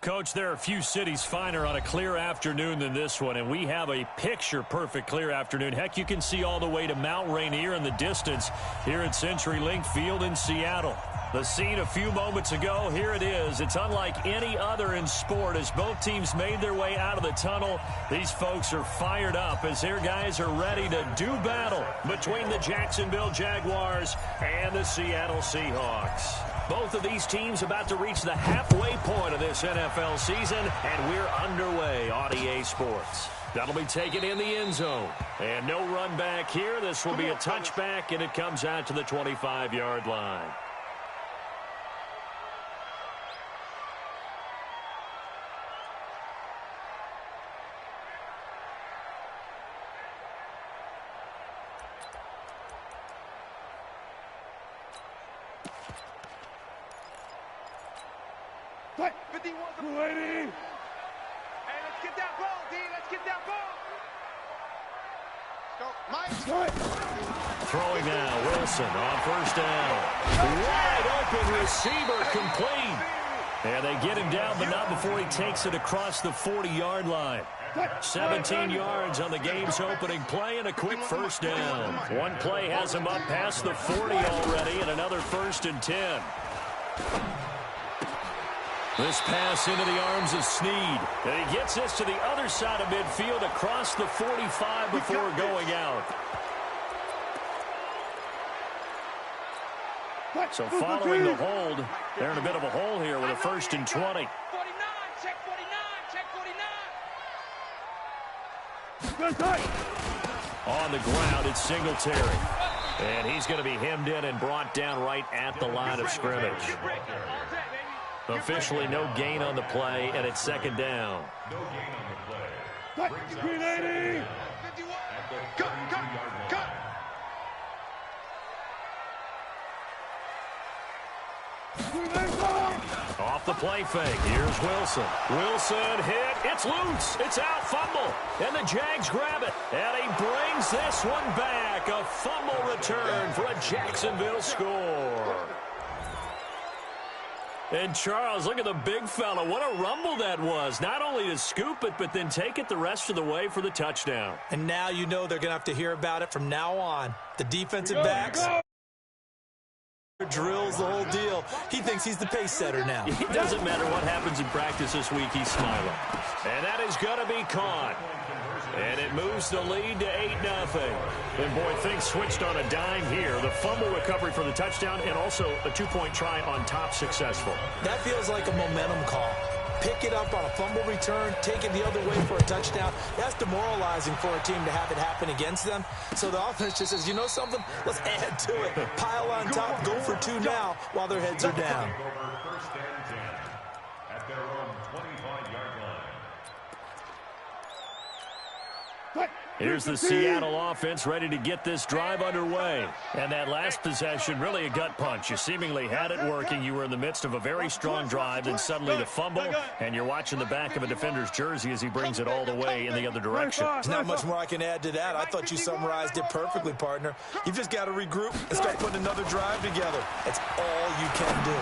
Coach, there are few cities finer on a clear afternoon than this one, and we have a picture-perfect clear afternoon. Heck, you can see all the way to Mount Rainier in the distance here at CenturyLink Field in Seattle. The scene a few moments ago, here it is. It's unlike any other in sport as both teams made their way out of the tunnel. These folks are fired up as their guys are ready to do battle between the Jacksonville Jaguars and the Seattle Seahawks. Both of these teams about to reach the halfway point of this NFL season, and we're underway on EA Sports. That'll be taken in the end zone. And no run back here. This will be a touchback, and it comes out to the 25-yard line. Hey, let's get that ball, D. Let's get that ball. Let's go, Mike. Throwing now, Wilson on first down. Wide open receiver complete. And they get him down, but not before he takes it across the 40-yard line. 17 yards on the game's opening play and a quick first down. One play has him up past the 40 already and another 1st and 10. This pass into the arms of Snead. And he gets this to the other side of midfield across the 45 before going out. So following the hold, they're in a bit of a hole here with a 1st and 20. 49, check 49, check 49. On the ground, it's Singletary. And he's going to be hemmed in and brought down right at the line of scrimmage. Officially no gain on the play, and it's 2nd down. No gain on the play. 380. Cut. Off the play fake. Here's Wilson. Wilson hit. It's loose. It's out. Fumble. And the Jags grab it. And he brings this one back. A fumble return for a Jacksonville score. And Charles, look at the big fella. What a rumble that was. Not only to scoop it, but then take it the rest of the way for the touchdown. And now you know they're going to have to hear about it from now on. The defensive backs drills the whole deal. He thinks he's the pace setter now. It doesn't matter what happens in practice this week. He's smiling. And that is going to be caught. And it moves the lead to 8-0. And, boy, things switched on a dime here. The fumble recovery for the touchdown and also a 2-point try on top successful. That feels like a momentum call. Pick it up on a fumble return, take it the other way for a touchdown. That's demoralizing for a team to have it happen against them. So the offense just says, you know something? Let's add to it. Pile on top, go for 2 now while their heads are down. First and 10 at their own 25-yard line. Here's the Seattle offense ready to get this drive underway. And that last possession, really a gut punch. You seemingly had it working. You were in the midst of a very strong drive, and suddenly the fumble, and you're watching the back of a defender's jersey as he brings it all the way in the other direction. There's not much more I can add to that. I thought you summarized it perfectly, partner. You've just got to regroup and start putting another drive together. That's all you can do.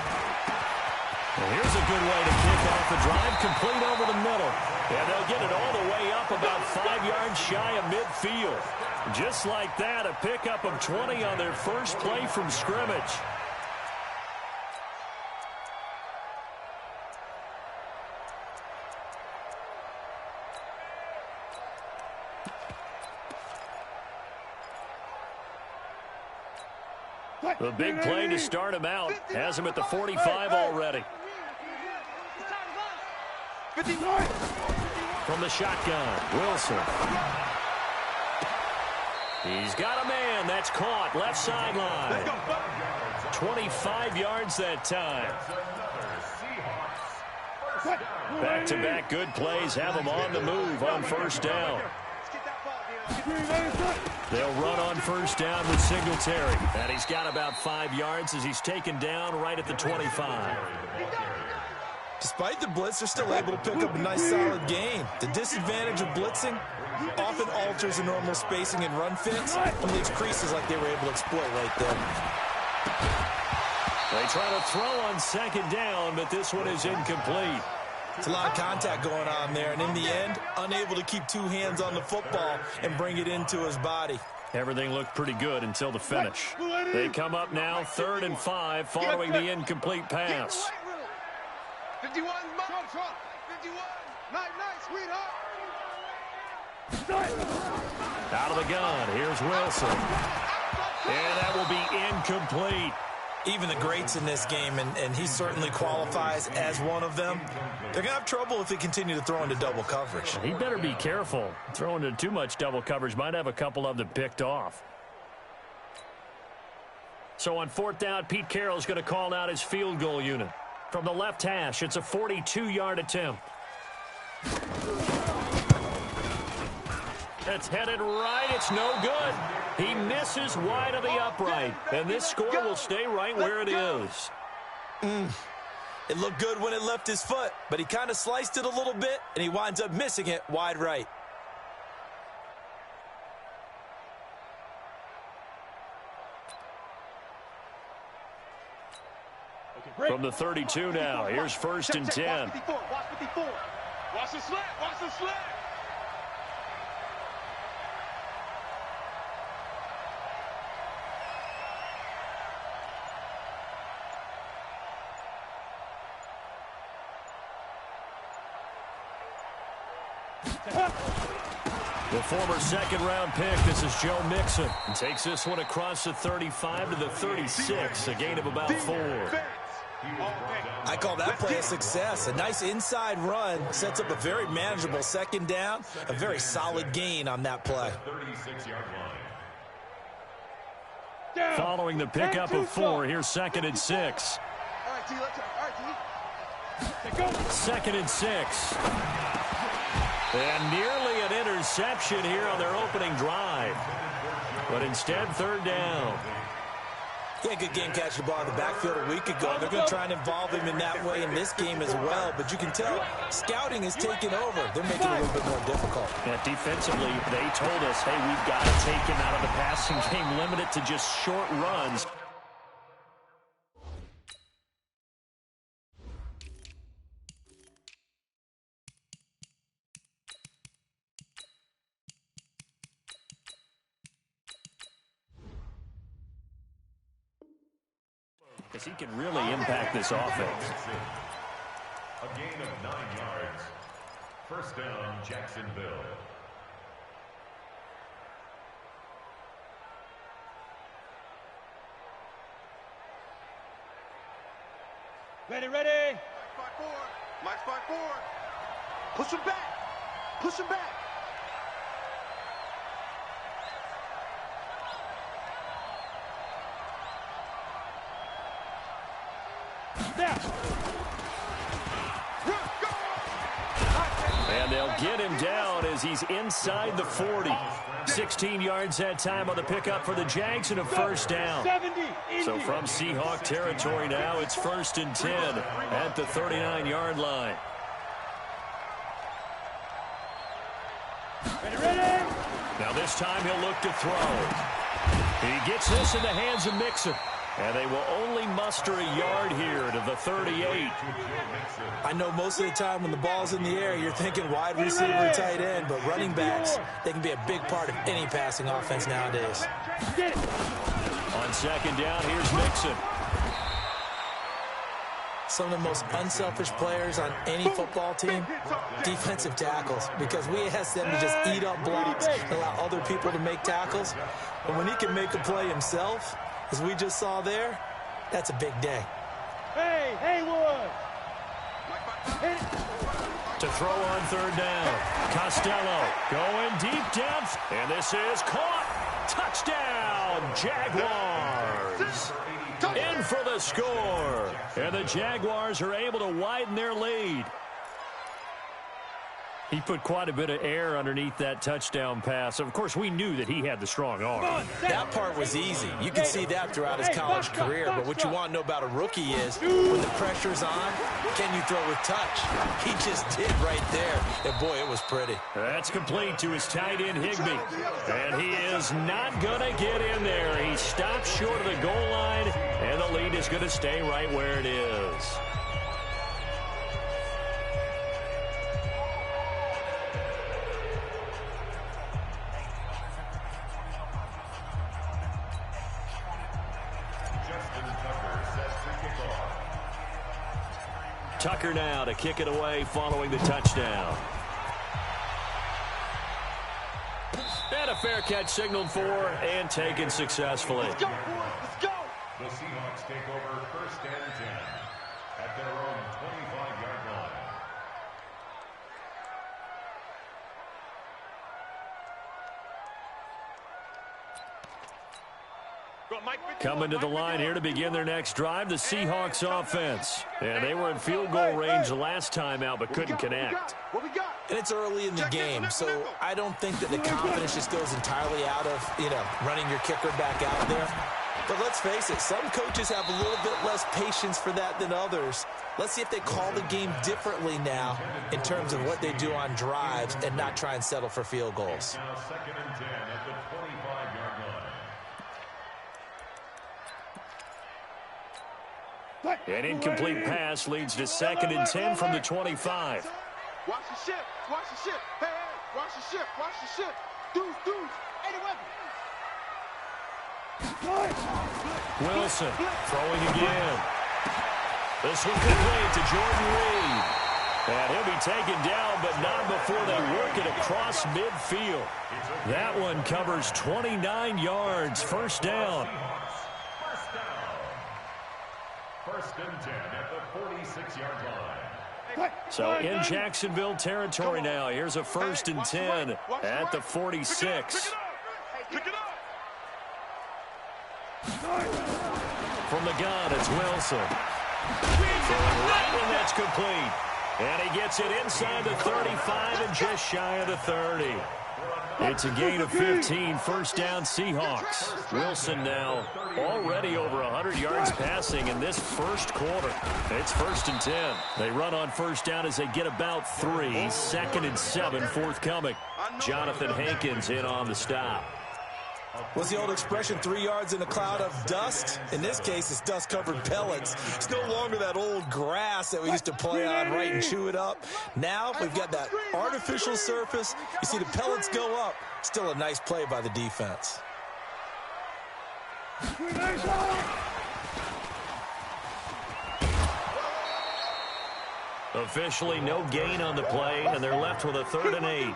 Well, here's a good way to kick off the drive, complete over the middle. And they'll get it all the way up about 5 yards shy of midfield. Just like that, a pickup of 20 on their first play from scrimmage. The big play to start him out has him at the 45 already. From the shotgun, Wilson. He's got a man. That's caught. Left sideline. 25 yards that time. Back-to-back good plays have him on the move on first down. They'll run on first down with Singletary. And he's got about 5 yards as he's taken down right at the 25. Despite the blitz, they're still able to pick up a nice solid gain. The disadvantage of blitzing often alters the normal spacing and run fits and leaves creases like they were able to exploit right there. They try to throw on second down, but this one is incomplete. It's a lot of contact going on there, and in the end, unable to keep 2 hands on the football and bring it into his body. Everything looked pretty good until the finish. They come up now 3rd and 5 following the incomplete pass. 51, 51, night, sweetheart. Out of the gun, here's Wilson. And that will be incomplete. Even the greats in this game, and he certainly qualifies as one of them, they're going to have trouble if they continue to throw into double coverage. He better be careful. Throwing into too much double coverage might have a couple of them picked off. So on 4th down, Pete Carroll's going to call out his field goal unit. From the left hash, it's a 42-yard attempt. It's headed right. It's no good. He misses wide of the upright. And this score will stay right where it is. It looked good when it left his foot, but he kind of sliced it a little bit, and he winds up missing it wide right. From the 32 now, here's 1st and 10. Watch 54. Watch the slant. Watch the slant. The former 2nd-round pick, this is Joe Mixon. And takes this one across the 35 to the 36, a gain of about 4. I call that play a success. A nice inside run sets up a very manageable 2nd down, a very solid gain on that play. Following the pickup of 4, here's 2nd and 6. 2nd and 6. And nearly an interception here on their opening drive. But instead, 3rd down. Yeah, good game catching the ball in the backfield a week ago. They're going to try and involve him in that way in this game as well. But you can tell scouting is taking over. They're making it a little bit more difficult. Yeah, defensively, they told us, hey, we've got to take him out of the passing game, limit it to just short runs. Because he can really impact this offense. A gain of 9 yards. 1st down, Jacksonville. Ready. Mike's 5-4. Push him back. And they'll get him down as he's inside the 40. 16 yards that time on the pickup for the Jags and a 1st down. So from Seahawk territory now, it's 1st and 10 at the 39-yard line. Ready. Now this time he'll look to throw. He gets this in the hands of Mixon. And they will only muster a yard here to the 38. I know most of the time when the ball's in the air, you're thinking wide receiver, tight end, but running backs, they can be a big part of any passing offense nowadays. On 2nd down, here's Mixon. Some of the most unselfish players on any football team, defensive tackles, because we ask them to just eat up blocks and allow other people to make tackles. But when he can make a play himself, as we just saw there, that's a big day. Hey, Haywood! To throw on 3rd down. Costello going deep down. And this is caught. Touchdown, Jaguars. In for the score. And the Jaguars are able to widen their lead. He put quite a bit of air underneath that touchdown pass. Of course, we knew that he had the strong arm. That part was easy. You can see that throughout his college career. But what you want to know about a rookie is when the pressure's on, can you throw with touch? He just did right there. And, boy, it was pretty. That's complete to his tight end, Higbee. And he is not going to get in there. He stops short of the goal line, and the lead is going to stay right where it is. Tucker now to kick it away following the touchdown. And a fair catch signaled for and taken successfully. Let's go, boys. Let's go. The Seahawks take over 1st and 10 at their own 25-yard line. Coming to the line here to begin their next drive, the Seahawks offense. And they were in field goal range the last time out, but couldn't connect. And it's early in the game, so I don't think that the confidence just goes entirely out of, running your kicker back out there. But let's face it, some coaches have a little bit less patience for that than others. Let's see if they call the game differently now in terms of what they do on drives and not try and settle for field goals. Now 2nd and 10 at the 25-yard line. An incomplete pass leads to 2nd and 10 from the 25. Watch the ship. Watch the ship. Hey, hey. Watch the ship. Watch the ship. Dudes. Hey, the weapon. Wilson throwing again. This one complete to Jordan Reed. And he'll be taken down, but not before they work it across midfield. That one covers 29 yards. First down. 1st and 10 at the 46-yard line. So in Jacksonville territory now. Here's a 1st and 10 at the 46. Pick it up. From the gun, it's Wilson. Throwing right, and that's complete. And he gets it inside the 35 and just shy of the 30. It's a gain of 15, first down Seahawks. Wilson now already over 100 yards passing in this first quarter. It's 1st and 10. They run on first down as they get about 3. 2nd and 7 forthcoming. Jonathan Hankins in on the stop. What's the old expression, 3 yards in a cloud of dust? In this case, it's dust-covered pellets. It's no longer that old grass that we used to play on, right, and chew it up. Now we've got that artificial surface. You see the pellets go up. Still a nice play by the defense. Officially no gain on the play, and they're left with a 3rd and 8.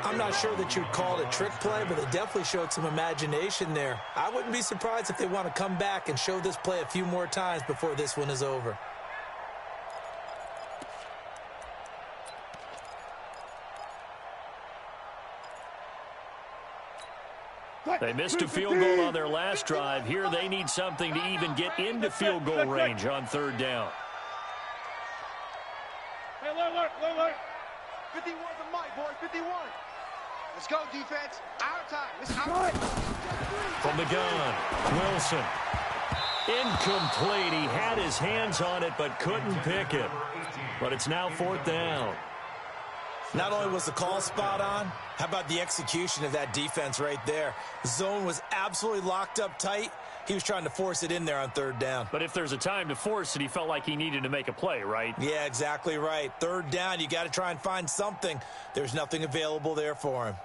I'm not sure that you'd call it a trick play, but they definitely showed some imagination there. I wouldn't be surprised if they want to come back and show this play a few more times before this one is over. They missed a field goal on their last drive. Here they need something to even get into field goal range on 3rd down. Hey, alert. 51 the mic, boys. 51. Let's go, defense. Our time. It's our time. From the gun, Wilson. Incomplete. He had his hands on it but couldn't pick it. But it's now 4th down. Not only was the call spot on, how about the execution of that defense right there? The zone was absolutely locked up tight. He was trying to force it in there on 3rd down. But if there's a time to force it, he felt like he needed to make a play, right? Yeah, exactly right. 3rd down, you got to try and find something. There's nothing available there for him.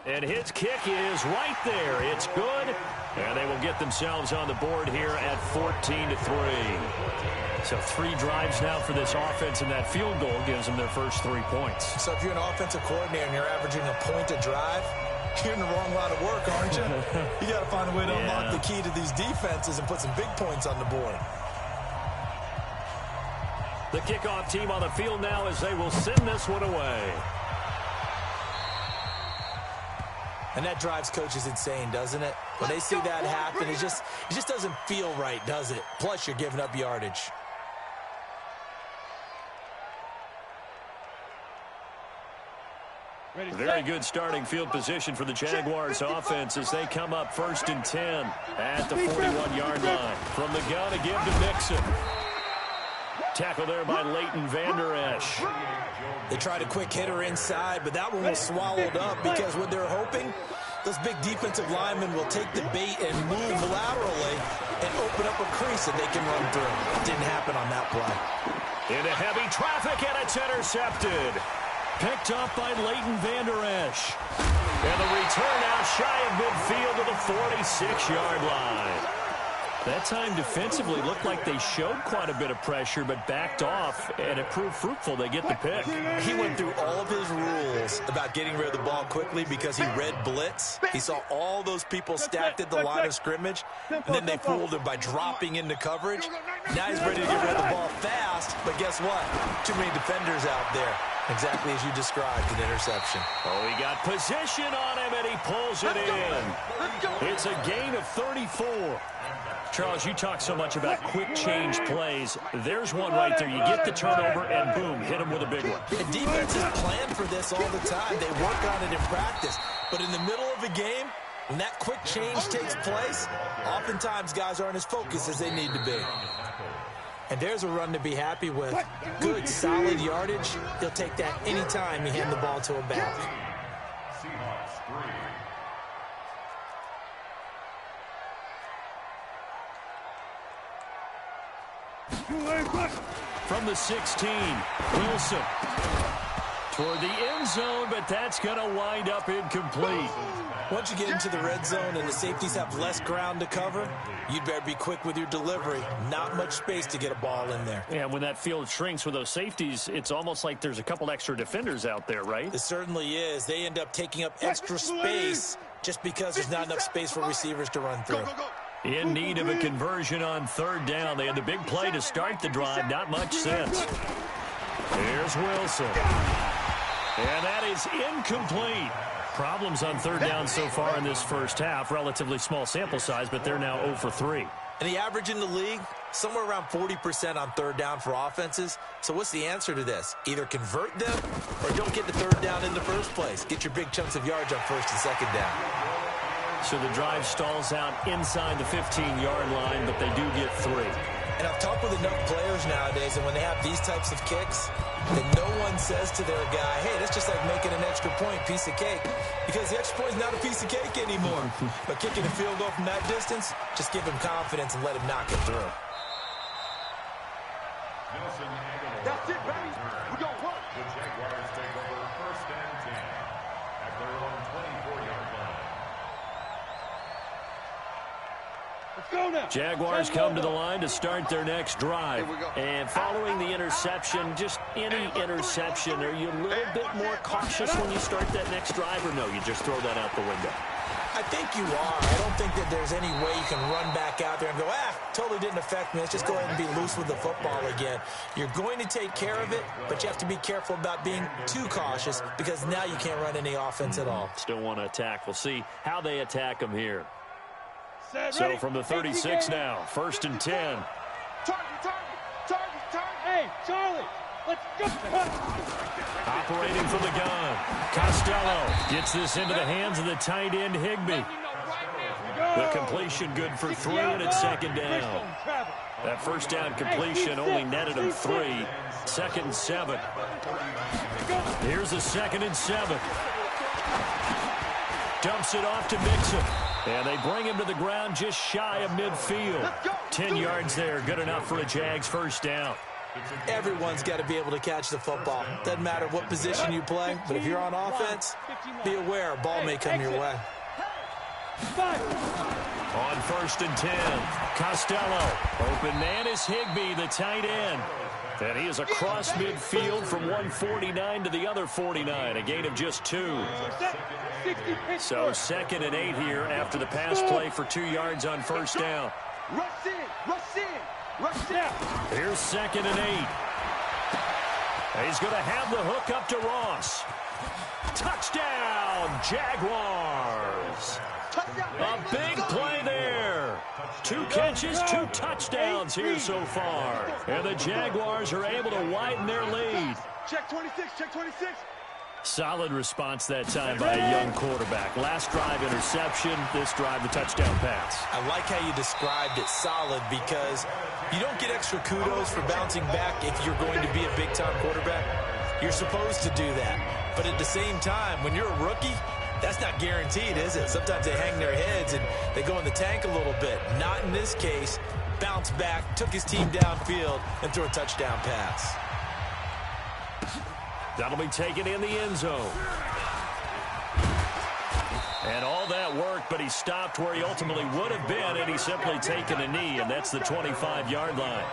And his kick is right there. It's good. And they will get themselves on the board here at 14-3. So 3 drives now for this offense, and that field goal gives them their first 3 points. So if you're an offensive coordinator and you're averaging a point a drive, you're in the wrong line of work, aren't you? You got to find a way to unlock the key to these defenses and put some big points on the board. The kickoff team on the field now as they will send this one away. And that drives coaches insane, doesn't it? When they see that happen, it just doesn't feel right, does it? Plus, you're giving up yardage. Very good starting field position for the Jaguars offense as they come up 1st and 10 at the 41-yard line. From the gun, a give to Mixon. Tackle there by Leighton Vander Esch. They tried a quick hitter inside, but that one was swallowed up because what they're hoping, those big defensive linemen will take the bait and move laterally and open up a crease that they can run through. It didn't happen on that play. Into heavy traffic, and it's intercepted. Picked up by Leighton Vander Esch. And the return out shy of midfield to the 46-yard line. That time defensively looked like they showed quite a bit of pressure but backed off, and it proved fruitful. They get the pick. He went through all of his rules about getting rid of the ball quickly because he read blitz. He saw all those people stacked at the line of scrimmage, and then they fooled him by dropping into coverage. Now he's ready to get rid of the ball fast, but guess what? Too many defenders out there. Exactly as you described, an interception. Oh, he got position on him, and he pulls it in. It's a gain of 34. Charles, you talk so much about quick change plays. There's one right there. You get the turnover, and boom, hit him with a big one. The defenses plan for this all the time. They work on it in practice. But in the middle of a game, when that quick change takes place, oftentimes guys aren't as focused as they need to be. And there's a run to be happy with. Good, solid yardage. He'll take that anytime you hand the ball to a back. Seahawks 3. From the 16, Wilson toward the end zone, but that's going to wind up incomplete. Once you get into the red zone and the safeties have less ground to cover, you'd better be quick with your delivery. Not much space to get a ball in there. And when that field shrinks with those safeties, it's almost like there's a couple extra defenders out there, right? It certainly is. They end up taking up extra space just because there's not enough space for receivers to run through. In need of a conversion on third down. They had the big play to start the drive. Not much sense. Here's Wilson. And that is incomplete. Problems on third down so far in this first half. Relatively small sample size, but they're now 0 for 3. And the average in the league, somewhere around 40% on third down for offenses. So what's the answer to this? Either convert them or don't get the third down in the first place. Get your big chunks of yards on first and second down. So the drive stalls out inside the 15-yard line, but they do get 3. And I've talked with enough players nowadays, and when they have these types of kicks, then no one says to their guy, hey, that's just like making an extra point, piece of cake. Because the extra point is not a piece of cake anymore. But kicking a field goal from that distance, just give him confidence and let him knock it through. That's it, baby. We're going to work. The Jaguars take over first and 10 at their own 24-yard line. Let's go now. Jaguars come to the line to start their next drive. And following the interception, just any interception, are you a little bit more cautious when you start that next drive, or no, you just throw that out the window? I think you are. I don't think that there's any way you can run back out there and go, totally didn't affect me. Let's just go ahead and be loose with the football again. You're going to take care of it, but you have to be careful about being too cautious because now you can't run any offense at all. Still want to attack. We'll see how they attack them here. So from the 36 now, first and 10. Target. Hey, Charlie, let's go. Operating from the gun. Costello gets this into the hands of the tight end, Higbee. The completion good for 3, and it's second down. That first down completion only netted him 3. Second and 7. Here's a second and 7. Dumps it off to Mixon. And they bring him to the ground just shy of midfield. 10 yards there, good enough for a Jags first down. Everyone's got to be able to catch the football. Doesn't matter what position you play, but if you're on offense, be aware a ball may come your way. On first and 10, Costello. Open man is Higbee, the tight end. And he is across midfield from 149 to the other 49, a gain of just 2. So second and 8 here after the pass play for 2 yards on first down. Rush down. Here's second and 8. He's going to have the hook up to Ross. Touchdown, Jaguars. A big play there. 2 catches, 2 touchdowns here so far. And the Jaguars are able to widen their lead. Check 26, check 26. Solid response that time by a young quarterback. Last drive interception, this drive the touchdown pass. I like how you described it, solid, because you don't get extra kudos for bouncing back if you're going to be a big-time quarterback. You're supposed to do that. But at the same time, when you're a rookie, that's not guaranteed, is it? Sometimes they hang their heads and they go in the tank a little bit. Not in this case. Bounced back, took his team downfield, and threw a touchdown pass. That'll be taken in the end zone. And all that work, but he stopped where he ultimately would have been, and he's simply taken a knee, and that's the 25-yard line.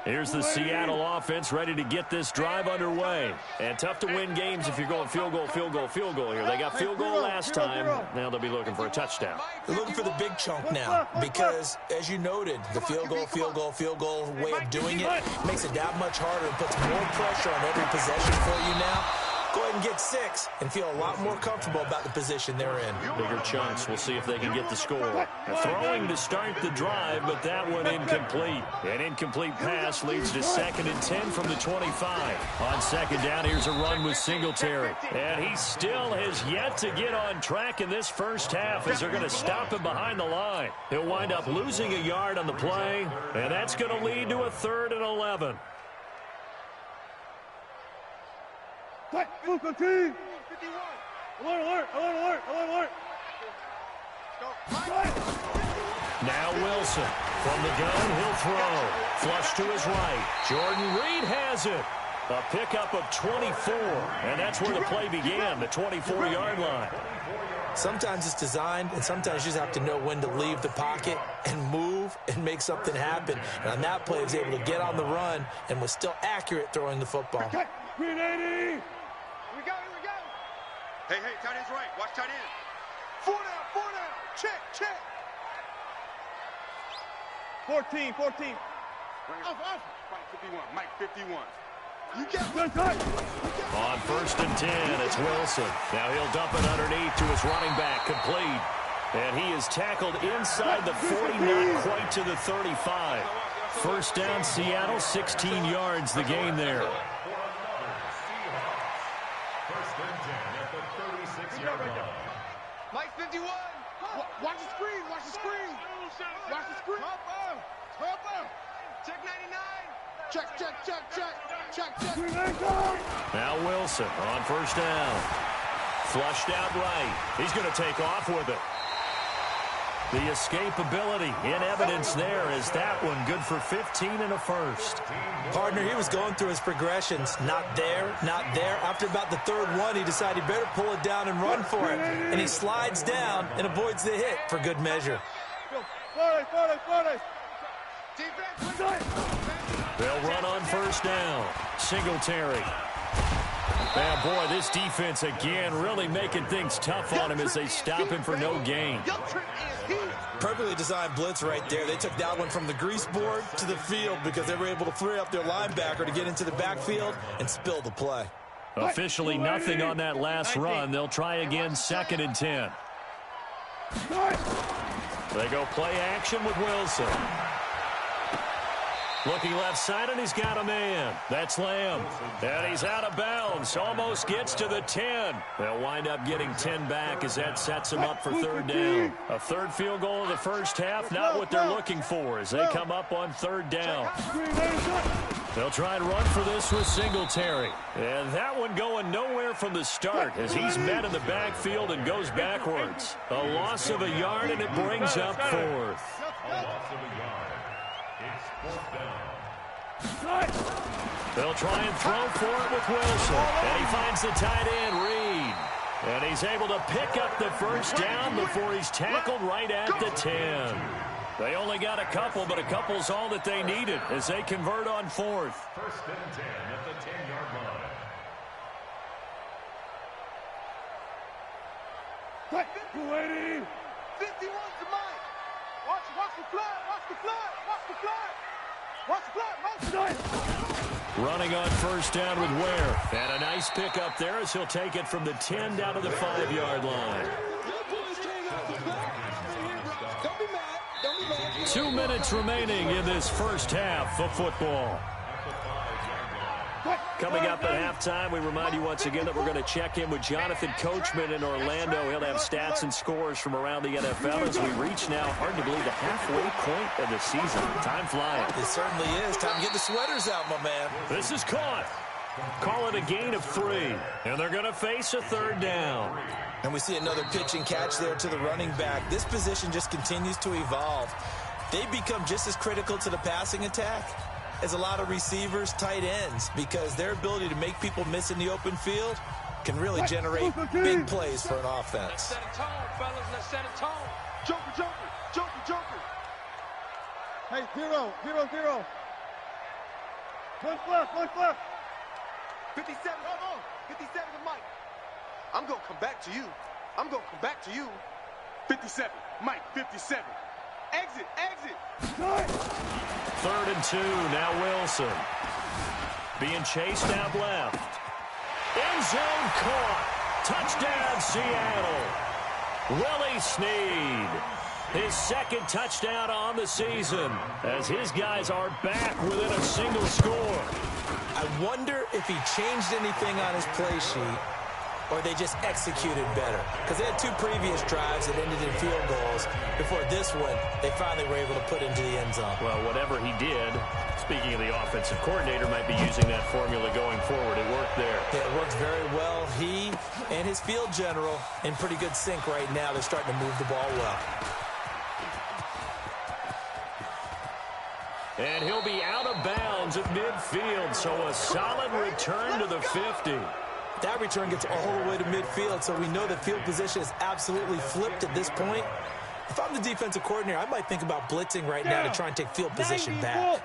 Here's the Seattle offense ready to get this drive underway. And tough to win games if you're going field goal, field goal, field goal here. They got field goal last time. Now they'll be looking for a touchdown. They're looking for the big chunk now because, as you noted, the field goal way of doing it makes it that much harder and puts more pressure on every possession for you now. Go ahead and get 6 and feel a lot more comfortable about the position they're in. Bigger chunks. We'll see if they can get the score. Throwing to start the drive, but that one incomplete. An incomplete pass leads to 2nd and 10 from the 25. On 2nd down, here's a run with Singletary. And he still has yet to get on track in this first half as they're going to stop him behind the line. He'll wind up losing a yard on the play, and that's going to lead to a 3rd and 11. Move, team. 51. Alert. Now Wilson. From the gun, he'll throw. Flush to his right. Jordan Reed has it. A pickup of 24. And that's where the play began, the 24-yard line. Sometimes it's designed, and sometimes you just have to know when to leave the pocket and move and make something happen. And on that play, he was able to get on the run and was still accurate throwing the football. 380. Here we go. Hey, tight end's right. Watch tight end. 4 down. Check. 14. Mike 51. You get it. On 1st and 10, it's Wilson. Now he'll dump it underneath to his running back, complete. And he is tackled inside the 40, not quite to the 35. First down, Seattle, 16 yards the gain there. Mike 51. Watch the screen. Hop up. Check 99. Check. Now Wilson on 1st down. Flushed out right. He's going to take off with it. The escapability in evidence there is that one good for 15 and a first. Partner, he was going through his progressions. Not there. After about the 3rd one, he decided he better pull it down and run for it. And he slides down and avoids the hit for good measure. They'll run on 1st down. Singletary. Man, boy, this defense again really making things tough on him as they stop him for no gain. Perfectly designed blitz right there. They took that one from the grease board to the field because they were able to free up their linebacker to get into the backfield and spill the play. Officially nothing on that last run. They'll try again, 2nd and 10. They go play action with Wilson. Looking left side, and he's got a man. That's Lamb. And he's out of bounds. Almost gets to the 10. They'll wind up getting 10 back as that sets them up for 3rd down. A 3rd field goal of the first half, not what they're looking for as they come up on 3rd down. They'll try and run for this with Singletary. And that one going nowhere from the start as he's met in the backfield and goes backwards. A loss of a yard, and it brings up 4th. A loss of a yard. It's 4th down. They'll try and throw for it with Wilson. And he finds the tight end, Reed. And he's able to pick up the first down before he's tackled right at the 10. They only got a couple, but a couple's all that they needed as they convert on 4th. 1st and 10 at the 10-yard line. 280. 51 to Mike. Watch the flat. Running on 1st down with Ware. And a nice pick up there as he'll take it from the 10 down to the 5-yard line. 2 minutes remaining in this first half of football. Coming up at halftime, we remind you once again that we're going to check in with Jonathan Coachman in Orlando. He'll have stats and scores from around the NFL as we reach now, hard to believe, the halfway point of the season. Time flying. It certainly is. Time to get the sweaters out, my man. This is caught. Call it a gain of 3. And they're going to face a 3rd down. And we see another pitch and catch there to the running back. This position just continues to evolve. They become just as critical to the passing attack is a lot of receivers, tight ends, because their ability to make people miss in the open field can really generate big plays for an offense. Let's set a tone, fellas. Let's set a tone. Joker, joker, joker, joker. Hey, 0, 0, 0. One flip. 57, 57 to Mike. I'm going to come back to you. 57, Mike, 57. Exit. 3rd and 2, now Wilson. Being chased out left. End zone caught. Touchdown, Seattle. Willie Snead. His 2nd touchdown on the season as his guys are back within a single score. I wonder if he changed anything on his play sheet or they just executed better. Because they had 2 previous drives that ended in field goals. Before this one, they finally were able to put into the end zone. Well, whatever he did, speaking of the offensive coordinator, might be using that formula going forward. It worked there. Yeah, it worked very well. He and his field general in pretty good sync right now. They're starting to move the ball well. And he'll be out of bounds at midfield, so a solid return to the 50. That return gets all the way to midfield, so we know the field position is absolutely flipped at this point. If I'm the defensive coordinator, I might think about blitzing right now to try and take field position back.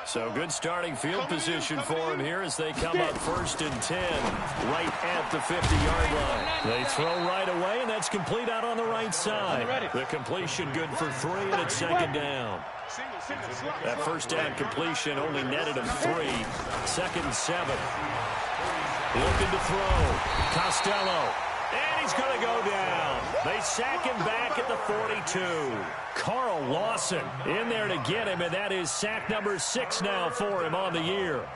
So good starting field position for him here as they come up 1st and 10, right at the 50-yard line. They throw right away, and that's complete out on the right side. The completion good for 3, and it's 2nd down. That first down completion only netted him 3. 2nd and 7. Looking to throw. Costello. And he's going to go down. They sack him back at the 42. Carl Lawson in there to get him, and that is sack number 6 now for him on the year.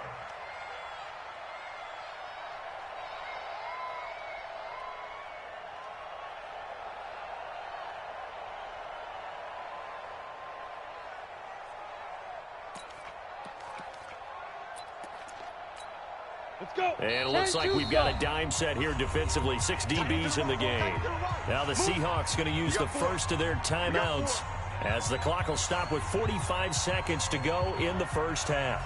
And it looks like we've got a dime set here defensively. 6 DBs in the game. Now the Seahawks going to use the first of their timeouts as the clock will stop with 45 seconds to go in the first half.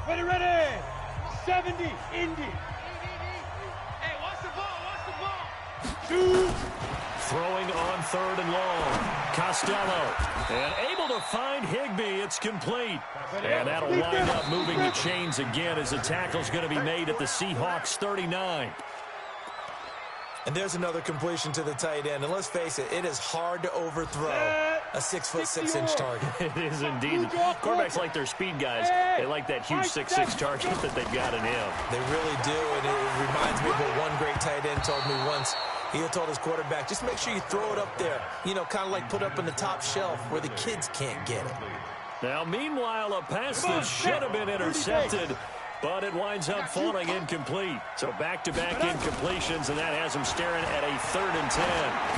Ready. 70, Indy. Hey, watch the ball. 2. Throwing on 3rd and long. Costello. And able to find Higbee. It's complete. And that'll wind up moving the chains again as the tackle's going to be made at the Seahawks 39. And there's another completion to the tight end. And let's face it, it is hard to overthrow a 6'6" target. It is indeed. Quarterbacks like their speed guys. They like that huge 6'6" target that they've got in him. They really do. And it reminds me of what one great tight end told me once. He had told his quarterback, just make sure you throw it up there. You know, kind of like put up in the top shelf where the kids can't get it. Now, meanwhile, a pass that should have been intercepted, but it winds up falling incomplete. So back-to-back incompletions, and that has him staring at a 3rd and 10.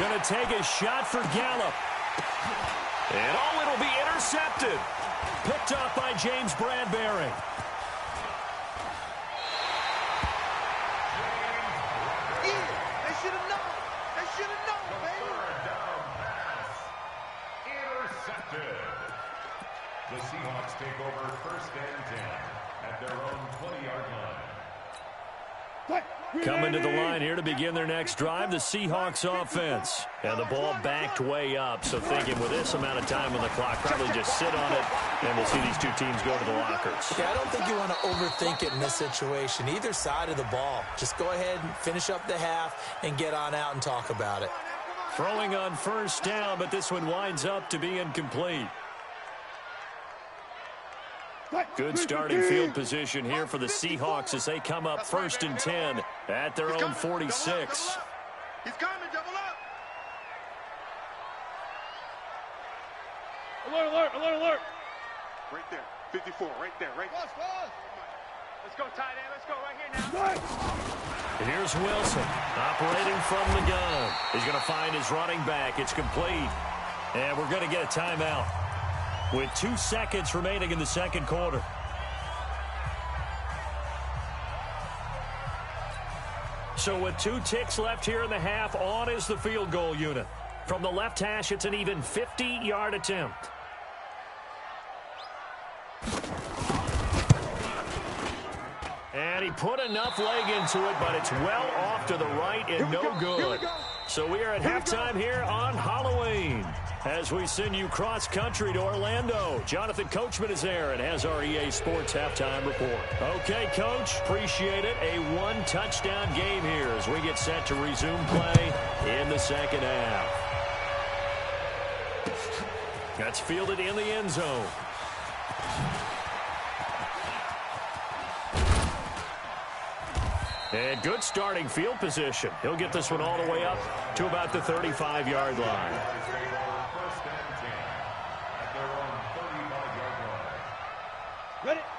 Going to take a shot for Gallup. And, it'll be intercepted. Picked off by James Bradbury. The Seahawks take over 1st and 10 at their own 20-yard line. Coming to the line here to begin their next drive, the Seahawks offense. And the ball backed way up, so thinking with this amount of time on the clock, probably just sit on it, and we'll see these 2 teams go to the lockers. Yeah, I don't think you want to overthink it in this situation. Either side of the ball. Just go ahead and finish up the half and get on out and talk about it. Throwing on 1st down, but this one winds up to be incomplete. Good starting field position here for the Seahawks as they come up 1st and 10 at their own 46. He's coming, double up. Alert. Right there, 54, right there. Let's go, tight end. Let's go right here now. And here's Wilson operating from the gun. He's going to find his running back. It's complete. And we're going to get a timeout with 2 seconds remaining in the 2nd quarter. So with 2 ticks left here in the half, on is the field goal unit. From the left hash, it's an even 50-yard attempt. And he put enough leg into it, but it's well off to the right and no good. So we are at halftime here on Halloween as we send you cross-country to Orlando. Jonathan Coachman is there and has our EA Sports halftime report. Okay, Coach, appreciate it. A one-touchdown game here as we get set to resume play in the second half. That's fielded in the end zone. And good starting field position. He'll get this one all the way up to about the 35-yard line.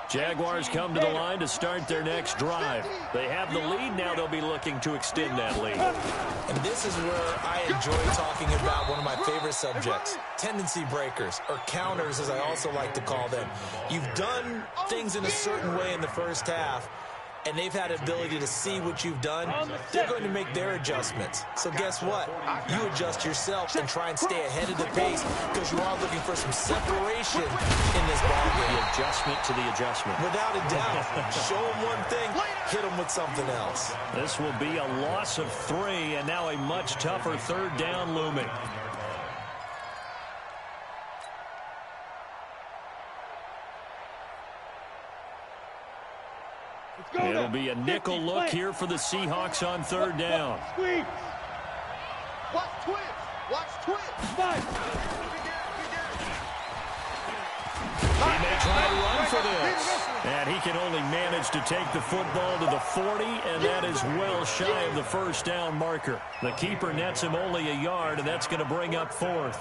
Jaguars come to the line to start their next drive. They have the lead. Now they'll be looking to extend that lead. And this is where I enjoy talking about one of my favorite subjects, tendency breakers, or counters, as I also like to call them. You've done things in a certain way in the first half, and they've had the ability to see what you've done. They're going to make their adjustments. So guess what? You adjust yourself and try and stay ahead of the pace because you are looking for some separation in this ballgame. The adjustment to the adjustment. Without a doubt. Show them one thing, hit them with something else. This will be a loss of 3, and now a much tougher third down looming. It'll be a nickel look here for the Seahawks on third down. Squeeze. Watch twist. Watch twist. He may try to run for this. And he can only manage to take the football to the 40, and that is well shy of the first down marker. The keeper nets him only a yard, and that's going to bring up 4th.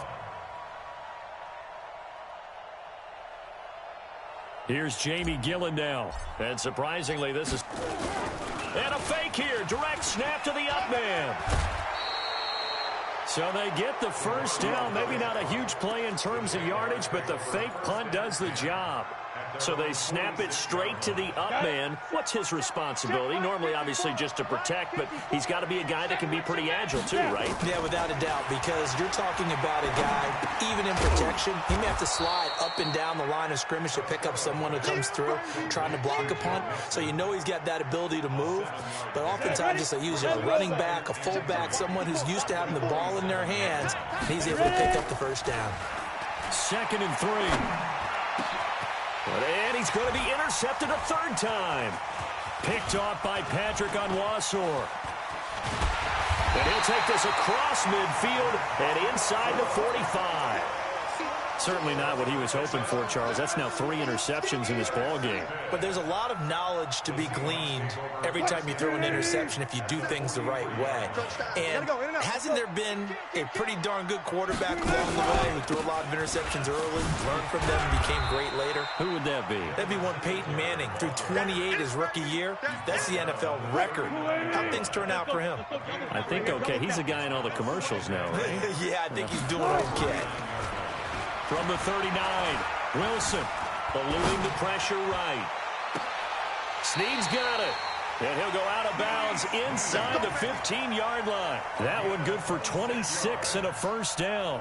Here's Jamie Gillen now. And surprisingly, this is... And a fake here. Direct snap to the up man. So they get the first down. Maybe not a huge play in terms of yardage, but the fake punt does the job. So they snap it straight to the up man. What's his responsibility? Normally, obviously, just to protect, but he's got to be a guy that can be pretty agile too, right? Yeah, without a doubt, because you're talking about a guy, even in protection, he may have to slide up and down the line of scrimmage to pick up someone who comes through trying to block a punt. So you know he's got that ability to move, but oftentimes just usually a running back, a fullback, someone who's used to having the ball in their hands, and he's able to pick up the first down. 2nd and 3. And he's going to be intercepted a third time. Picked off by Patrick Onwuasor. And he'll take this across midfield and inside the 45. Certainly not what he was hoping for, Charles. That's now 3 interceptions in this ball game. But there's a lot of knowledge to be gleaned every time you throw an interception if you do things the right way. And hasn't there been a pretty darn good quarterback along the way who threw a lot of interceptions early, learned from them, and became great later? Who would that be? That'd be one Peyton Manning. Threw 28 his rookie year. That's the NFL record. How'd things turn out for him? I think okay. He's a guy in all the commercials now, right? Yeah, I think he's doing okay. From the 39, Wilson eluding the pressure right. Snead's got it. And he'll go out of bounds inside the 15-yard line. That one good for 26 and a first down.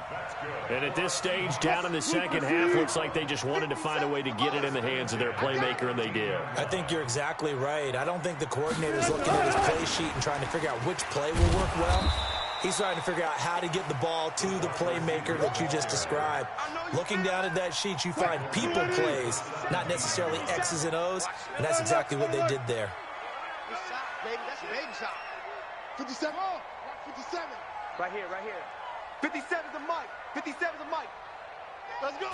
And at this stage, down in the second half, looks like they just wanted to find a way to get it in the hands of their playmaker, and they did. I think you're exactly right. I don't think the coordinator's looking at his play sheet and trying to figure out which play will work well. He's trying to figure out how to get the ball to the playmaker that you just described. Looking down at that sheet, you find people plays, not necessarily X's and O's, and that's exactly what they did there. Good shot, baby. That's a baby shot. 57. 57. Right here, right here. 57's the mic. 57's the mic. Let's go.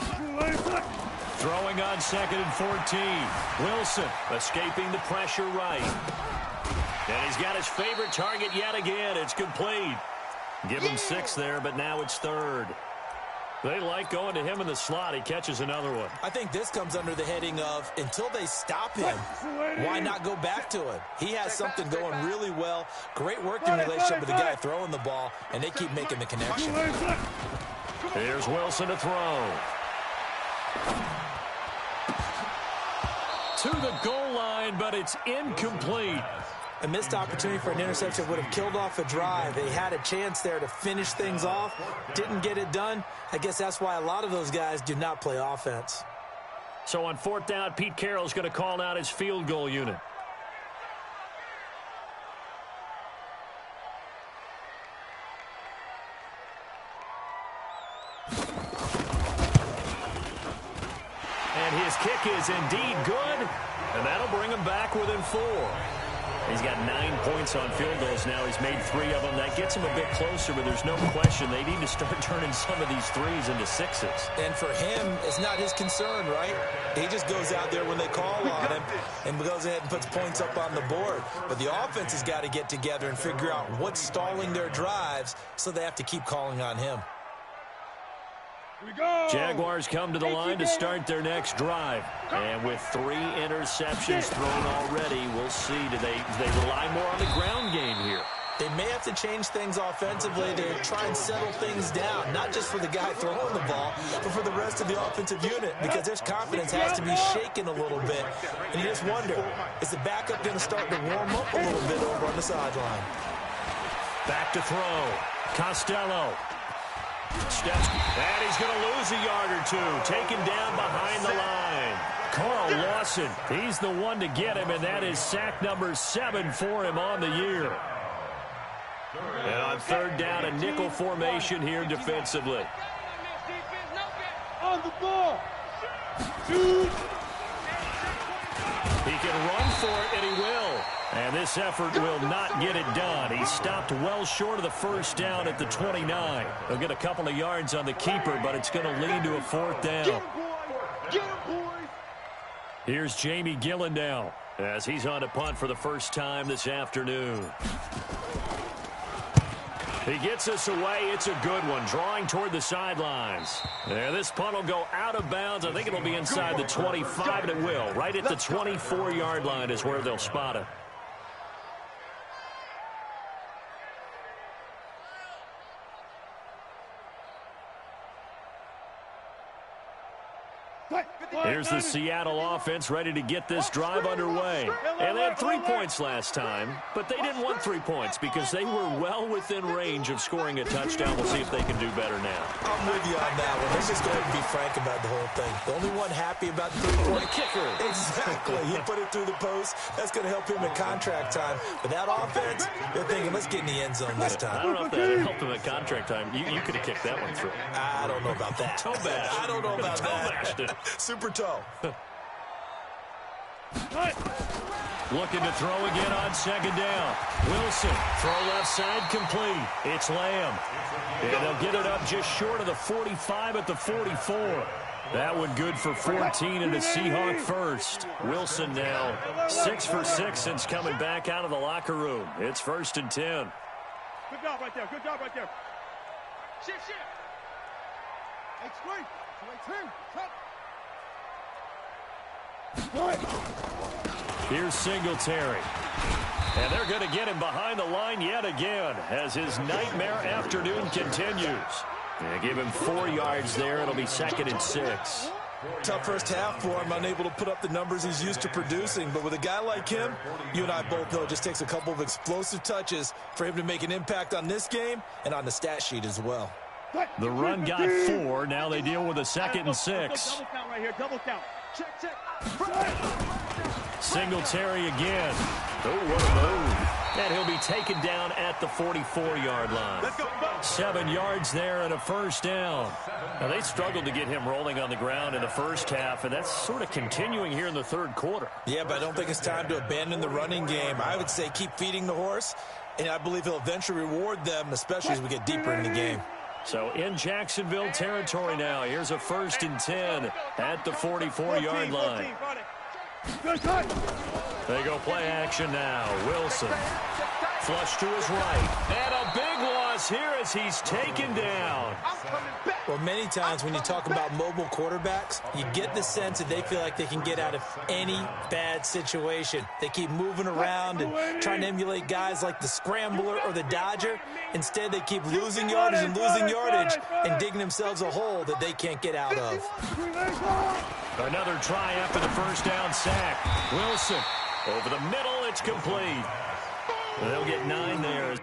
Throwing on 2nd and 14. Wilson escaping the pressure right. And he's got his favorite target yet again. It's complete. Give him 6 there, but now it's 3rd. They like going to him in the slot. He catches another one. I think this comes under the heading of, until they stop him, why not go back to him? He has something going really well. Great working relationship with the guy throwing the ball, and they keep making the connection. Here's Wilson to throw. To the goal line, but it's incomplete. A missed opportunity for an interception would have killed off a drive. They had a chance there to finish things off. Didn't get it done. I guess that's why a lot of those guys do not play offense. So on 4th down, Pete Carroll's going to call out his field goal unit. And his kick is indeed good, and that'll bring him back within 4. He's got 9 points on field goals now. He's made 3 of them. That gets him a bit closer, but there's no question they need to start turning some of these 3s into 6s. And for him, it's not his concern, right? He just goes out there when they call on him and goes ahead and puts points up on the board. But the offense has got to get together and figure out what's stalling their drives, so they have to keep calling on him. Jaguars come to the line to start their next drive. And with 3 interceptions thrown already, we'll see. Do they rely more on the ground game here? They may have to change things offensively to try and settle things down, not just for the guy throwing the ball, but for the rest of the offensive unit, because their confidence has to be shaken a little bit. And you just wonder, is the backup going to start to warm up a little bit over on the sideline? Back to throw. Costello. Steps, and he's going to lose a yard or 2. Taken down behind the line. Carl Lawson, he's the one to get him, and that is sack number 7 for him on the year. And on 3rd down, a nickel formation here defensively. On the ball. Shoot. He can run for it, and he will. And this effort will not get it done. He stopped well short of the 1st down at the 29. He'll get a couple of yards on the keeper, but it's going to lead to a 4th down. Get him, boys. Here's Jamie Gillen now as he's on to punt for the first time this afternoon. He gets us away. It's a good one, drawing toward the sidelines. And this punt will go out of bounds. I think it'll be inside the 25, and it will. Right at the 24-yard line is where they'll spot it. Here's the Seattle offense ready to get this drive underway. And they had 3 points last time, but they didn't want 3 points because they were well within range of scoring a touchdown. We'll see if they can do better now. I'm with you on that one. Let's just go ahead and be frank about the whole thing. The only one happy about the 3-point kicker. Exactly. He put it through the post. That's going to help him in contract time. But that offense, they're thinking, let's get in the end zone this time. I don't know if that helped him at contract time. You could have kicked that one through. I don't know about that. Toe bash. I don't know about that. Super toe. Looking to throw again on 2nd down. Wilson, throw left side, complete. It's Lamb. And they'll get it up just short of the 45 at the 44. That one good for 14 and a Seahawk first. Wilson now 6 for 6 since coming back out of the locker room. It's 1st and 10. Good job right there. Good job right there. Shift. Explain. Here's Singletary. And they're going to get him behind the line yet again as his nightmare afternoon continues. And give him 4 yards there. It'll be 2nd and 6. Tough first half for him, unable to put up the numbers he's used to producing. But with a guy like him, you and I both know it just takes a couple of explosive touches for him to make an impact on this game and on the stat sheet as well. The run got 4. Now they deal with a 2nd and 6. Double count right here. Double count. Check. Singletary again. Oh, what a move. And he'll be taken down at the 44-yard line. 7 yards there and a 1st down. Now, they struggled to get him rolling on the ground in the first half, and that's sort of continuing here in the 3rd quarter. Yeah, but I don't think it's time to abandon the running game. I would say keep feeding the horse, and I believe he'll eventually reward them, especially as we get deeper in the game. So in Jacksonville territory now. Here's a 1st and 10 at the 44-yard line. They go play action now. Wilson. Flush to his right. And a big loss here as he's taken down. Well, many times when you talk about mobile quarterbacks, you get the sense that they feel like they can get out of any bad situation. They keep moving around and trying to emulate guys like the Scrambler or the Dodger. Instead, they keep losing yardage and digging themselves a hole that they can't get out of. Another try after the 1st down sack. Wilson over the middle. It's complete. They'll get 9 there.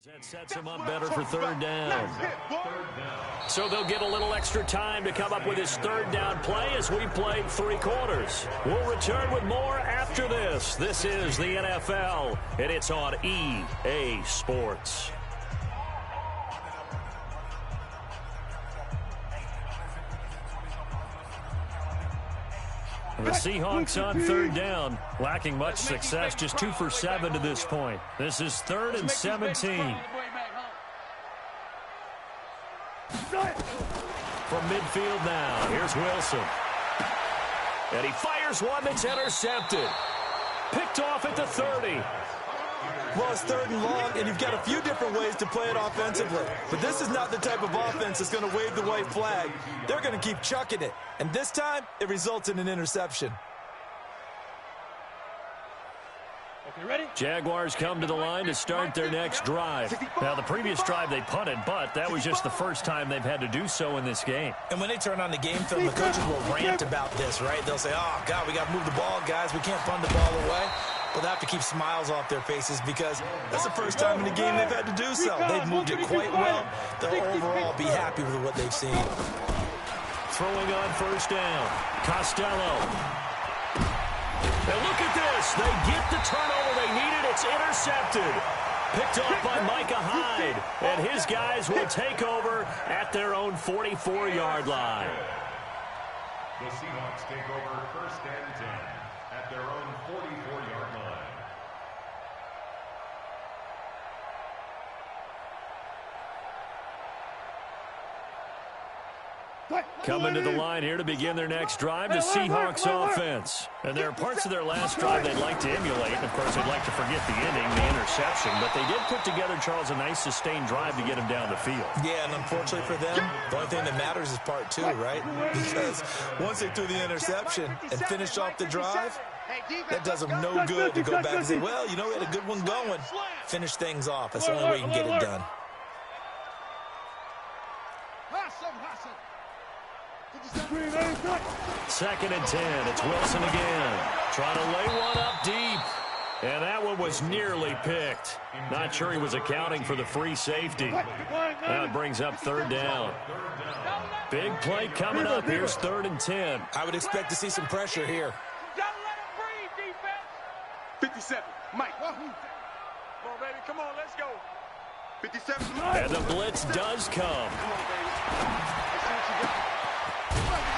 That sets them up better for third down. So they'll get a little extra time to come up with his third down play as we played 3 quarters. We'll return with more after this. This is the NFL, and it's on EA Sports. The Seahawks on third down, lacking much success, just 2 for 7 to this point. This is 3rd and 17. From midfield now, here's Wilson. And he fires one that's intercepted. Picked off at the 30. Well, it's 3rd and long, and you've got a few different ways to play it offensively. But this is not the type of offense that's going to wave the white flag. They're going to keep chucking it. And this time, it results in an interception. Okay, ready? Jaguars come to the line to start their next drive. Now, the previous drive they punted, but that was just the first time they've had to do so in this game. And when they turn on the game film, the coaches will rant about this, right? They'll say, oh, God, we got to move the ball, guys. We can't punt the ball away. But they have to keep smiles off their faces because that's the first time in the game they've had to do so. They've moved it quite well. They'll overall be happy with what they've seen. Throwing on first down, Costello. And look at this. They get the turnover they needed. It's intercepted. Picked off by Micah Hyde. And his guys will take over at their own 44-yard line. The Seahawks take over 1st and 10 at their own 44-yard line. Coming to the line here to begin their next drive, the Seahawks offense. And there are parts of their last drive they'd like to emulate. And, of course, they'd like to forget the ending, the interception. But they did put together, Charles, a nice sustained drive to get him down the field. Yeah, and unfortunately for them, the only thing that matters is part 2, right? Because once they threw the interception and finished off the drive, that does them no good to go back and say, well, you know, we had a good one going. Finish things off. That's the only way you can get it done. 2nd and 10. It's Wilson again. Trying to lay one up deep. And that one was nearly picked. Not sure he was accounting for the free safety. Now it brings up 3rd down. Big play coming up. Here's 3rd and 10. I would expect to see some pressure here. 57, Mike. Come on, baby. Come on, let's go. 57, and the blitz does come.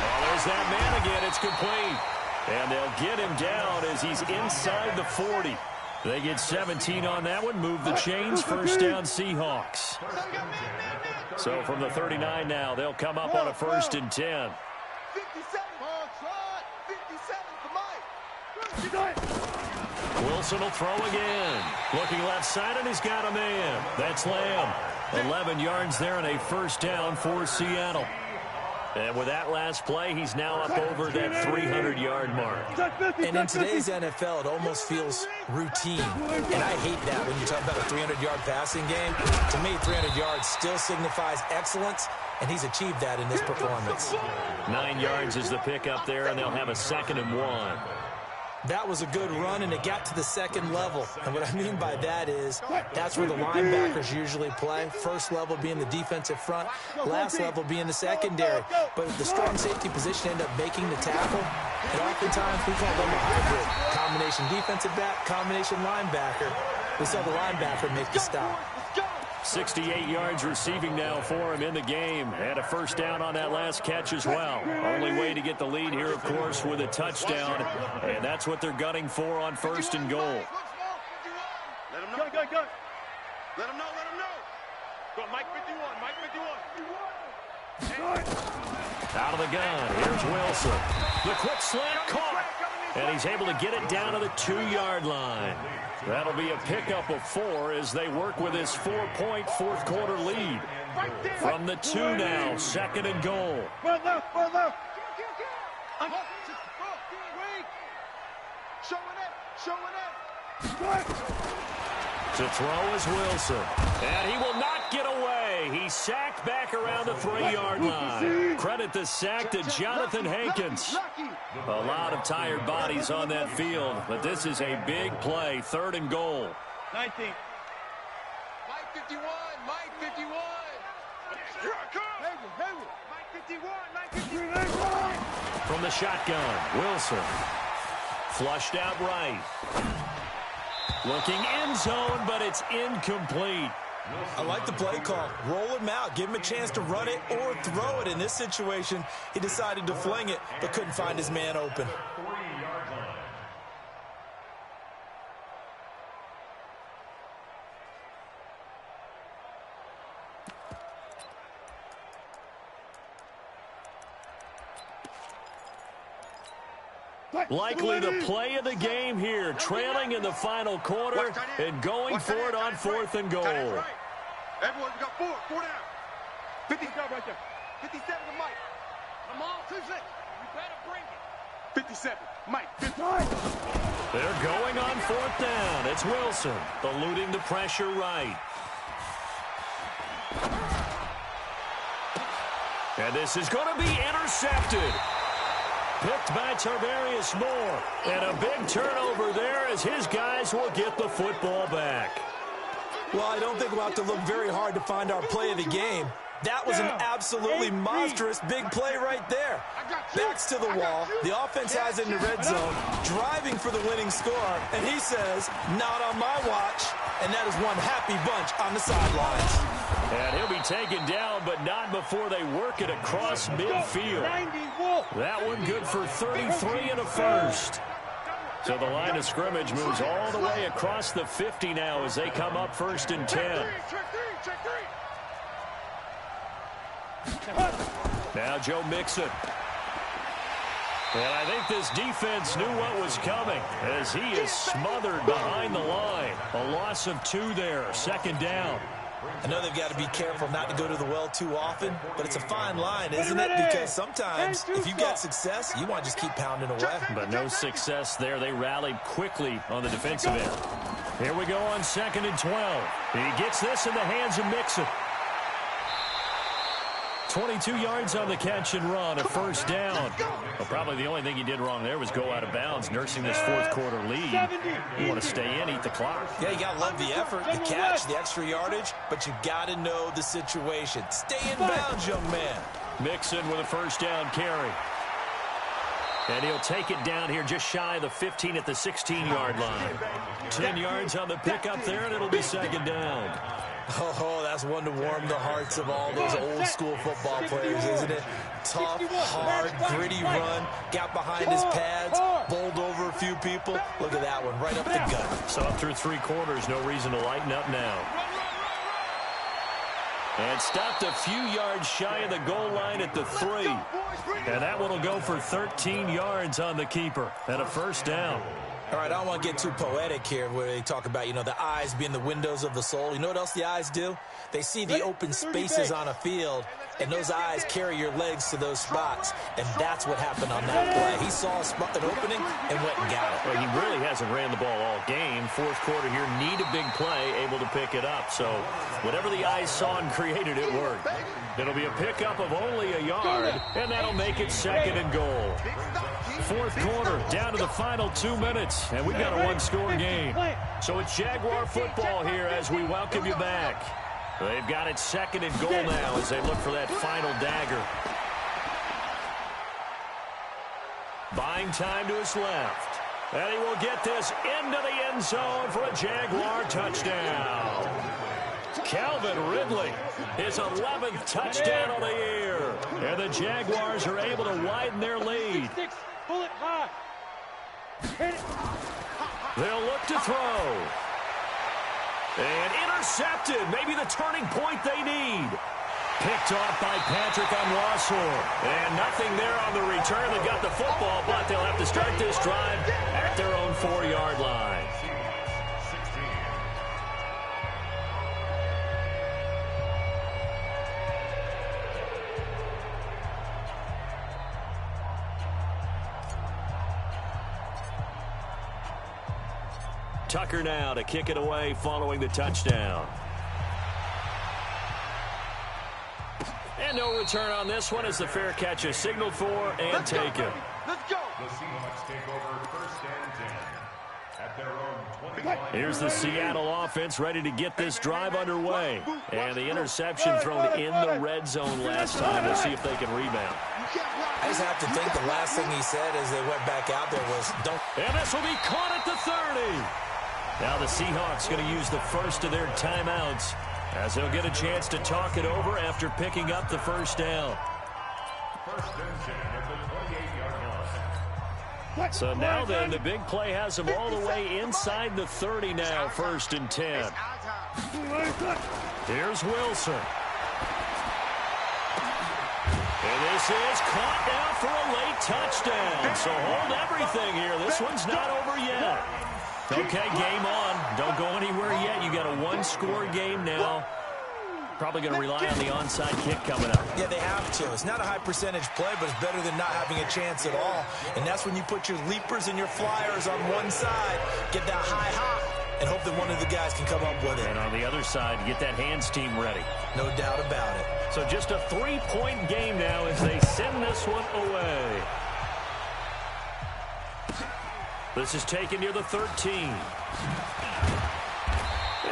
Oh, there's that man again. It's complete. And they'll get him down as he's inside the 40. They get 17 on that one. Move the chains. First down, Seahawks. So from the 39 now, they'll come up on a 1st and 10. 57, 57 for Mike. Wilson will throw again. Looking left side, and he's got a man. That's Lamb. 11 yards there and a 1st down for Seattle. And with that last play, he's now up over that 300-yard mark. And in today's NFL, it almost feels routine. And I hate that when you talk about a 300-yard passing game. To me, 300 yards still signifies excellence, and he's achieved that in this performance. 9 yards is the pickup there, and they'll have a 2nd and 1. That was a good run, and it got to the 2nd level. And what I mean by that is that's where the linebackers usually play. First level being the defensive front, last level being the secondary. But if the strong safety position end up making the tackle, and oftentimes we call them a hybrid. Combination defensive back, combination linebacker. We saw the linebacker make the stop. 68 yards receiving now for him in the game. And a 1st down on that last catch as well. Only way to get the lead here, of course, with a touchdown. And that's what they're gunning for on 1st and goal. Let him know. Go. Let him know. Go, Mike 51. Out of the gun. Here's Wilson. The quick slant caught. And he's able to get it down to the 2-yard line. That'll be a pickup of 4 as they work with his 4-point fourth-quarter lead. From the 2 now, 2nd and goal. To throw is Wilson. And he will not get away. He's sacked back around the 3-yard line. Credit the sack to Jonathan Hankins. A lot of tired bodies on that field, but this is a big play. 3rd and goal. 19. Mike 51. Mike 51. Here I come. Mike 51. Mike 51. From the shotgun, Wilson. Flushed out right. Looking end zone, but it's incomplete. I like the play call. Roll him out. Give him a chance to run it or throw it. In this situation, he decided to fling it, but couldn't find his man open. Likely the play of the game here, trailing in the final quarter and going for it on 4th and goal. Everyone, we got 4 down. 50 right there. 57 to Mike. Come on, 2-6. You better bring it. 57, Mike. 59. They're going on 4th down. It's Wilson, eluding the pressure right. And this is going to be intercepted. Picked by Tarvarius Moore. And a big turnover there as his guys will get the football back. Well, I don't think we'll have to look very hard to find our play of the game. That was an absolutely monstrous big play right there. Backs to the wall. The offense has it in the red zone, driving for the winning score. And he says, not on my watch. And that is one happy bunch on the sidelines. And he'll be taken down, but not before they work it across midfield. That one good for 33 and a first. So the line of scrimmage moves all the way across the 50 now as they come up 1st and 10. Now Joe Mixon. And I think this defense knew what was coming as he is smothered behind the line. A loss of 2 there, 2nd down. I know they've got to be careful not to go to the well too often, but it's a fine line, isn't it? Because sometimes if you get success, you want to just keep pounding away. But no success there. They rallied quickly on the defensive end. Here we go on 2nd and 12. He gets this in the hands of Mixon. 22 yards on the catch and run, a 1st down. Well, probably the only thing he did wrong there was go out of bounds, nursing this 4th-quarter lead. You want to stay in, eat the clock. Yeah, you got to love the effort, the catch, the extra yardage, but you got to know the situation. Stay in bounds, young man. Mixon with a 1st down carry. And he'll take it down here just shy of the 15 at the 16-yard line. 10 yards on the pickup there, and it'll be 2nd down. Oh, that's one to warm the hearts of all those old-school football players, isn't it? Tough, hard, gritty run, got behind his pads, bowled over a few people. Look at that one, right up the gut. So up through 3 quarters, no reason to lighten up now. And stopped a few yards shy of the goal line at the 3. And that one will go for 13 yards on the keeper and a 1st down. All right, I don't want to get too poetic here where they talk about, the eyes being the windows of the soul. You know what else the eyes do? They see the open spaces on a field, and those eyes carry your legs to those spots, and that's what happened on that play. He saw an opening and went and got it. Well, he really hasn't ran the ball all game. 4th quarter here, need a big play, able to pick it up. So whatever the eyes saw and created, it worked. It'll be a pickup of only a yard, and that'll make it 2nd and goal. 4th quarter, down to the final 2 minutes, and we've got a 1-score game. So it's Jaguar football here as we welcome you back. They've got it 2nd and goal now as they look for that final dagger. Buying time to his left. And he will get this into the end zone for a Jaguar touchdown. Calvin Ridley, his 11th touchdown of the year. And the Jaguars are able to widen their lead. They'll look to throw. And intercepted. Maybe the turning point they need. Picked off by Patrick Onwuasor. And nothing there on the return. They got the football, but they'll have to start this drive at their own 4-yard line. Tucker now to kick it away following the touchdown. And no return on this one as the fair catch is signaled for and taken. Let's go. The Seahawks take over 1st and 10 at their own 20 line. Here's the Seattle offense ready to get this drive underway. And the interception thrown in the red zone last time. We'll see if they can rebound. I just have to think the last thing he said as they went back out there was, don't. And this will be caught at the 30. Now the Seahawks going to use the first of their timeouts as they'll get a chance to talk it over after picking up the first down. 1st and 10 at the 28-yard line. So now then, the big play has them all the way inside the 30 now, 1st and 10. Here's Wilson. And this is caught now for a late touchdown. So hold everything here. This one's not over yet. Okay, game on. Don't go anywhere yet. You got a one-score game now. Probably going to rely on the onside kick coming up. Yeah, they have to. It's not a high-percentage play, but it's better than not having a chance at all. And that's when you put your leapers and your flyers on one side, get that high hop, and hope that one of the guys can come up with it. And on the other side, get that hands team ready. No doubt about it. So just a 3-point game now as they send this one away. This is taken near the 13.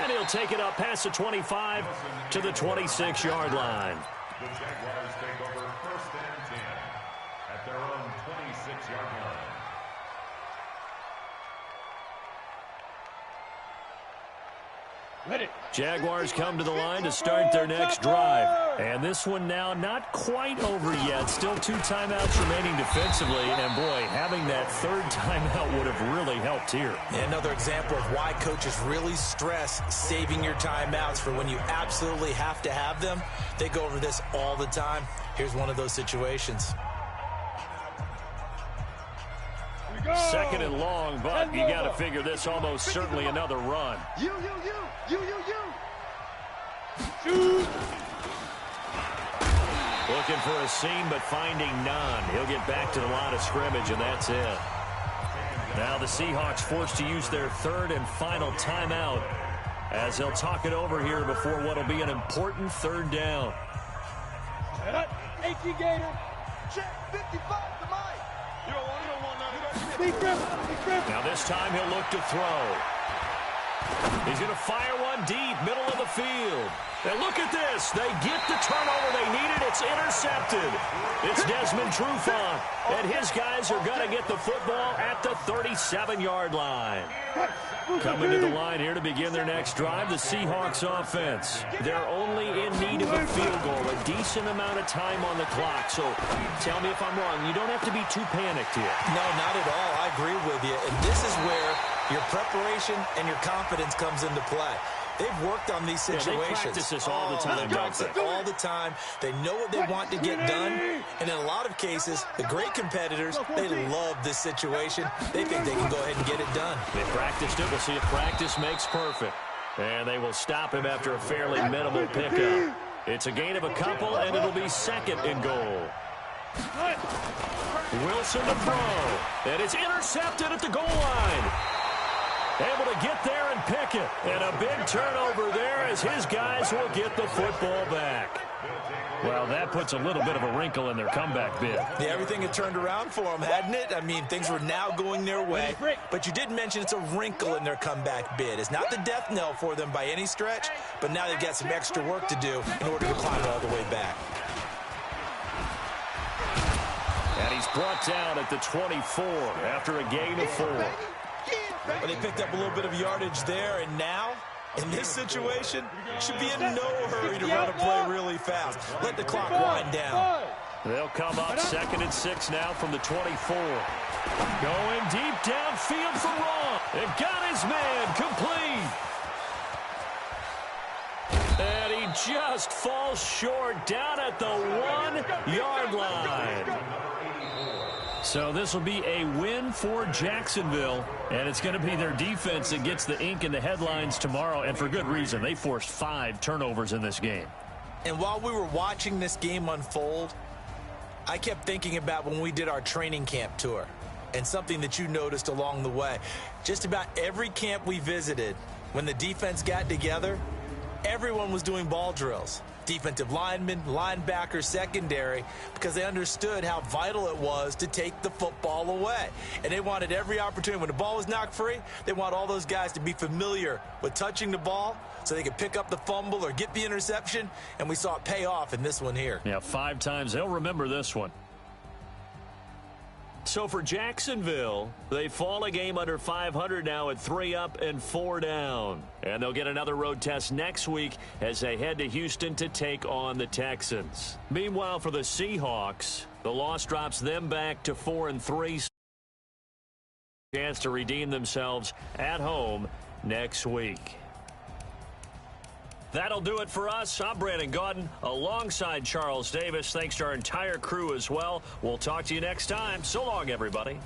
And he'll take it up past the 25 to the 26-yard line. The Jaguars take over 1st and 10 at their own 26-yard line. Ready. Jaguars come to the line to start their next drive. And this one now not quite over yet. Still 2 timeouts remaining defensively. And, boy, having that 3rd timeout would have really helped here. And another example of why coaches really stress saving your timeouts for when you absolutely have to have them. They go over this all the time. Here's one of those situations. 2nd and long, but you got to figure this almost certainly another run. You. Shoot. Looking for a seam, but finding none. He'll get back to the line of scrimmage, and that's it. Now the Seahawks forced to use their 3rd and final timeout as they'll talk it over here before what will be an important 3rd down. 18 Gator. Check 55 to Mike. You don't want none. Big grip. Now this time he'll look to throw. He's going to fire one deep, middle of the field. And look at this. They get the turnover they needed. It's intercepted. It's Desmond Trufant. And his guys are going to get the football at the 37-yard line. Coming to the line here to begin their next drive, the Seahawks offense. They're only in need of a field goal, a decent amount of time on the clock. So tell me if I'm wrong. You don't have to be too panicked here. No, not at all. I agree with you. And this is where your preparation and your confidence comes into play. They've worked on these situations. They practice this all the time, don't they? All the time. They know what they want to get done. And in a lot of cases, the great competitors, they love this situation. They think they can go ahead and get it done. They practiced it. We'll see if practice makes perfect. And they will stop him after a fairly minimal pickup. It's a gain of a couple, and it'll be 2nd and goal. Wilson to throw. And it's intercepted at the goal line. Able to get there and pick it. And a big turnover there as his guys will get the football back. Well, that puts a little bit of a wrinkle in their comeback bid. Yeah, everything had turned around for them, hadn't it? I mean, things were now going their way. But you did mention it's a wrinkle in their comeback bid. It's not the death knell for them by any stretch, but now they've got some extra work to do in order to climb all the way back. And he's brought down at the 24 after a gain of 4. Well, they picked up a little bit of yardage there, and now, in this situation, should be in no hurry to run a play really fast. Let the clock wind down. They'll come up 2nd and 6 now from the 24. Going deep downfield for Raw. And got his man complete. And he just falls short down at the 1-yard line. So this will be a win for Jacksonville, and it's going to be their defense that gets the ink in the headlines tomorrow, and for good reason. They forced 5 turnovers in this game. And while we were watching this game unfold, I kept thinking about when we did our training camp tour and something that you noticed along the way. Just about every camp we visited, when the defense got together, everyone was doing ball drills. Defensive linemen, linebackers, secondary, because they understood how vital it was to take the football away. And they wanted every opportunity. When the ball was knocked free, they want all those guys to be familiar with touching the ball so they could pick up the fumble or get the interception. And we saw it pay off in this one here. Yeah, 5 times. They'll remember this one. So for Jacksonville, they fall a game under 500 now at 3 up and 4 down. And they'll get another road test next week as they head to Houston to take on the Texans. Meanwhile, for the Seahawks, the loss drops them back to 4-3. Chance to redeem themselves at home next week. That'll do it for us. I'm Brandon Gaudin alongside Charles Davis. Thanks to our entire crew as well. We'll talk to you next time. So long, everybody.